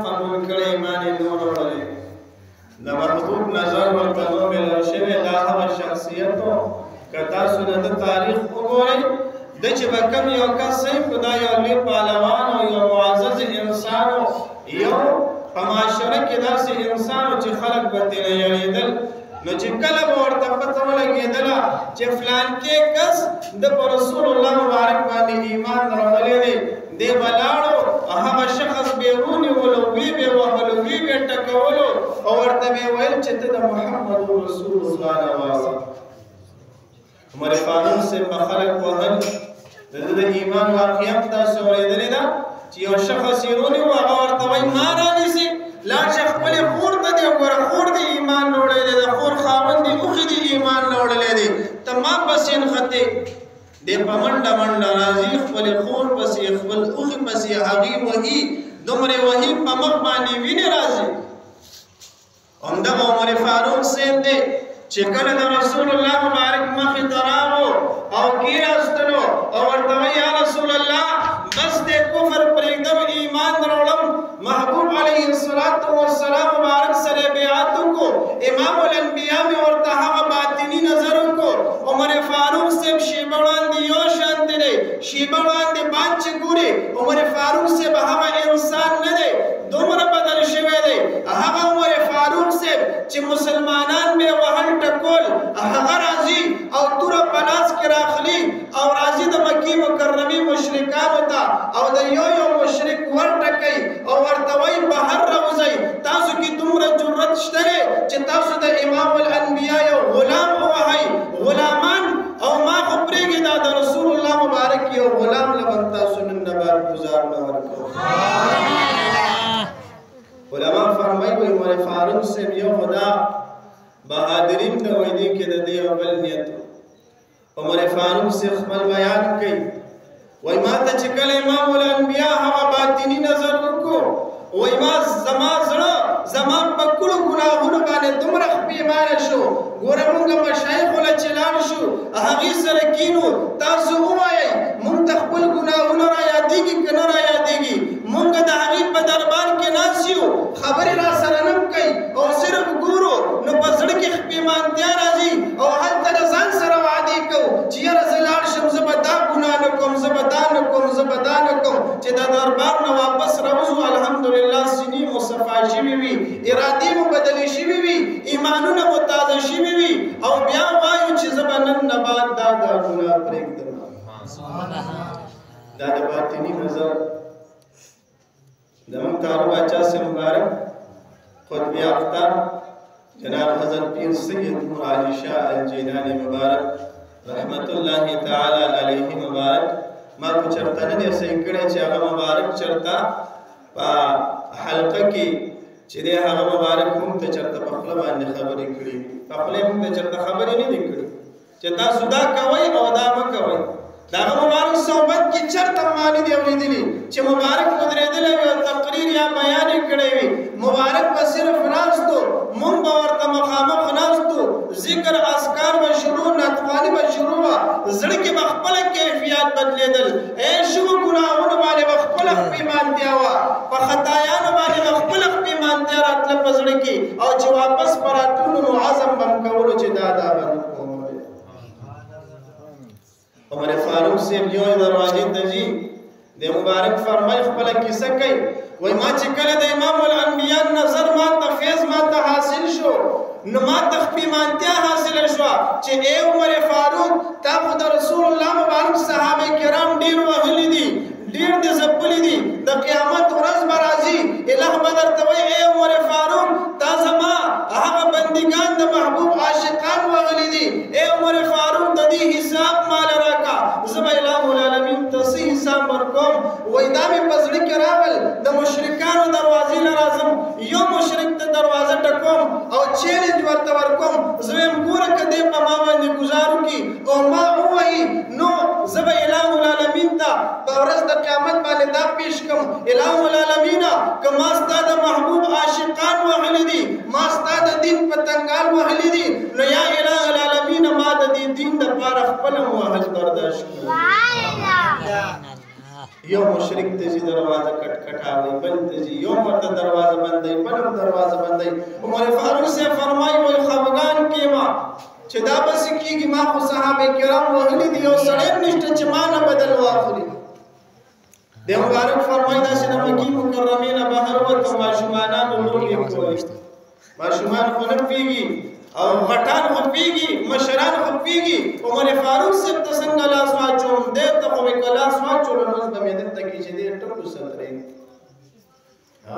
قبول کړي ایمان یې نه وروړلی د محبوب نظر ورته نو ملو شوی دا هغه شخصیت و که تاسو د ده تاریخ وګورئ د چې به کوم یو کس صحیح خو دا یو لوی پهلوان او یو معزز انسان و یو په معاشره کې داسې انسان و چې خلک به ترې یریدل نو چې کله به ورته پته ولګېدله چې فلانکې کس د په رسول الله مبارک باندې ایمان راوړلی دی دی به لاړو هغه شخص به یې ونیولو ویې به یې وهلو ویې به یې ټکولو او ورته به یې ویل چې ته د محمد رسول الله نه وایه عمر فاروق صاحب به خلک وهل د ده د ایمان واقعه هم تاسو اورېدلې ده چې یو شخص یې ونیو هغه ورته وایي ما رانیسي لاړ شه خپلې خور ته دې وګوره خور دې ایمان راوړی دی د خور خاوند دې اوښې دې ایمان راوړلی دی ته ما پسې نښتې دی په منډه منډه راځي خپلې خور پسې خپل اوښې پسې هغې وهي دومرې وهي په مخ باندې وینې راځي همدغه عمر فاروق صاحب دی چې کله د رسول الله مبارک مخې ته راغو او کېناستلو او ورته وایي یا رسول الله بس دې کفر پرېږدم ایمان راوړم محبوب علیه الصلاة والسلام مبارک سره بیعت وکړو امام الانبیا مې ورته هغه باطني نظر وکړو عمر فاروق صاحب شیبه وړاندې یو شانتې دی شیبه وړاندې باد چې ګوري عمر فاروق صاحب هغه انسان نه دی دومره بدل شوی دی هغه عمر فاروق صاحب چې مسلمانان به وهل ټکول هغه راځي او توره په لاس کې راخلي او راځي د مکې مکرمې مشرکانو ته او د یو یو مشرک ورټکوي او ورته وایي بهر راوځئ تاسو کې دومره جرأت شته دی چې تاسو د امام الانبیا یو غلام ووهئ غلامان او ما خو پرېږدي دا د رسول الله مبارک یو غلام له به تاسو نن نه بار ګزار نه ورکوو علما فرمایي وایي عمر فاروق صاحب یو خدا بهادرین ته وایي دې کې د دې یو بل نیت عمر فاروق صاحب خپل بیان کوي وایي ما ته چې کله امام الانبیا هغه باطني نظر وکړو وایي ما زما زړه زما په کړو ګناهونو باندې دومره پښیمانه شو ګوره مونږ مشایخو له چې لاړ شو هغې سره کینو تاسو ووایئ مونږ ته خپل ګناهونه را یادېږي که نه را یادېږي مونږ د هغې په دربار کې ناست یو خبرې را سره نه کوي او صرف ګورو نو په زړه کې پښیمانتیا راځي او هلته د ځان سره وعدې کوو چې یاره زه لاړ شم زه به دا ګناه نه کوم زه به دا نه کوم زه به دا نه کوم چې د دربار نه واپس راوځو الحمدلله سینې مو صفا شوي وي ارادې مو بدلې شوي وي ایمانونه مو تازه شوي وي او بیا وایو چې زه به نن نه بعد دا ګناه پرېږدم دا د باطني نظر زموږ کارو باچا سے مبارک قطب یافتہ جناب حضرت پیر سید نور علی شاہ الجیلانی مبارک رحمت الله تعالی علیه مبارک ما په چرته نه دی صحیح کړی چې هغه مبارک چرته په حلقه کې چې دی هغه مبارک موږ ته چرته په خوله باندې خبرې کړي په خوله موږ ته چرته خبرې نه دي کړي چې تاسو دا کوئ او دا مه کوئ د هغه مبارک صحبت کې چرته ما نه دي اورېدلي چې مبارک ودرېدلی وي او تقریر یا بیان یې کړی وي مبارک به صرف ناستو مونږ به ورته مخامخ ناستو ذکر اذکار به شروع نعتخواني به شروع وه زړه کې به خپله کیفیت بدلېدل شوو ګناهونو باندې به خپله پښیمانتیا وه په خطایانو باندې به خپله پښیمانتیا راتله په زړه کې او چې واپس به راتلو نو عزم به م کولو چې دا به نه کوم عمر فاروق صاحب یو دروازې ته ځي د مبارک فرمای خپله کیسه کوي وایي ما چې کله د امام الانبیا نظر ما ته فیض ما ته حاصل شو نو ما ته پښیمانتیا حاصله شوه چې ای عمر فاروق تا خو د رسول الله مبارک صحابه کرام ډېر وهلي دي ډېر دې ځپلي دي د قیامت ورځ به راځي الهه به درته وایي ای عمر فاروق تا زما هغه بندګان د محبوب عاشقان وهلي دي ای عمر فاروق د دې حساب مال راکا زه به اله العالمین ته څه حساب ورکوم وایي دا مې په زړه کې راغل د مشرکانو دروازې نه راځم یو مشرک ته دروازه ټکوم او چیلنج ورته ورکوم زه وایم ګوره که دی په ما باندې ګزار وکړي او ما ووایي نو زه به اله العالمین ته په ورځ د قیامت باندې دا پیش کړم اله العالمینا که ما ستا د محبوب عاشقان وهلي دي ما ستا د دین پتنګان وهلي دي نو یا اله العالمین ما د دې دین دپاره خپله وهل برداشت کړو یو مشرک ته چې دروازه کټ کټ ټکاوي بل ته ځي یو ورته دروازه بندوي بل هم دروازه بندوي عمر فاروق صاحب فرمایي وایي خفګان کېما چې دا بس کېږي ما خو صحابه کرام وهلي دي یو سړی هم نشته چې ما نه بدل واخلي د مبارک فرمایي داسې د مکې مکرمې نه بهر وته ماشومانانو لوبې کولې ماشومان خو نه پوهېږي او غټان خو پوهېږي مشران خو پوهېږي عمر فاروق صاحب ته څنګه لاس واچوم دی ته خو مې که لاس واچولو نو اوس به مې دلته کې چې دی ټکو سترې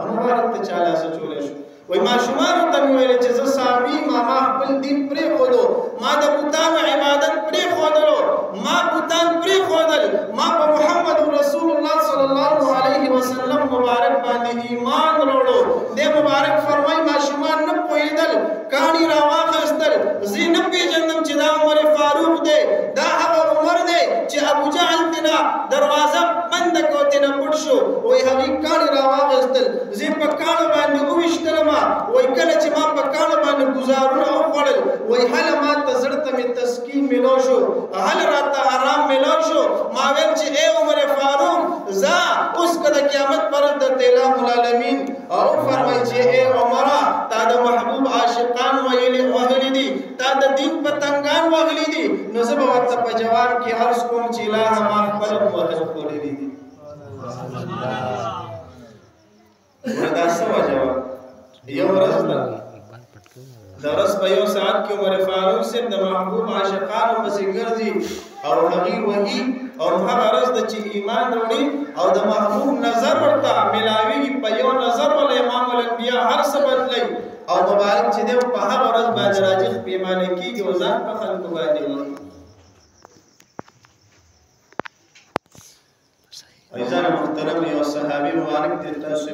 مبارک ته چا لاس اچولی شو وایي ماشومانو ته مې ویل چې زه صحابي ما خپل دین پرېښودو ما د بوتانو عبادت پرېښودلو ما بوتان پرېښودل ما په محمد رسول الله صلی الله علیه وسلم مبارک باندې ایمان وروړو دی مبارک فرمایي ماشومان نه پوهېدل کاڼي راواخیستل زه نه پېژندم چې دا عمر فاروق دی دا هغه عمر دی چې ابو جهل تېنه دروازه بنده کړه تېنه پټ شو وایي هغې کاڼي راواخیستل زه په کاڼو باندې وویشتلمه وایي کله چې ما په کاڼو باندې ګزارونه وخوړل وایي هله ما ته زړه ته مې تسکین میلو شو هله راته آرام میلو شو ما ویل چې ای عمر فاروق ځه اوس که د قیامت پر ورځ درته اله العالمین او فرمایي چې ای عمره تا د محبوب عاشقان وهلي دي تا د دین پتنګان وهلي دي نو زه به ورته په جواب کې عرض کوم چې اله ما خپل وهل خوړلي دي دا څه وجه وه یو ورځ ده د ورځ په یو ساعت کې عمر فاروق صاحب د محبوب عاشقانو پسې ګرځي او هغې وهي او هغه ورځ ده چې ایمان راوړي او د محبوب نظر ورته میلاویږي په یو نظر ولا امام الانبیا هر څه بدلوي او مبارک چې دی په هغه ورځ باندې راجح پیمانه کېږي او ځان په خلکو باندې وایي عزیزان محترم یو صحابي مبارک دی تاسو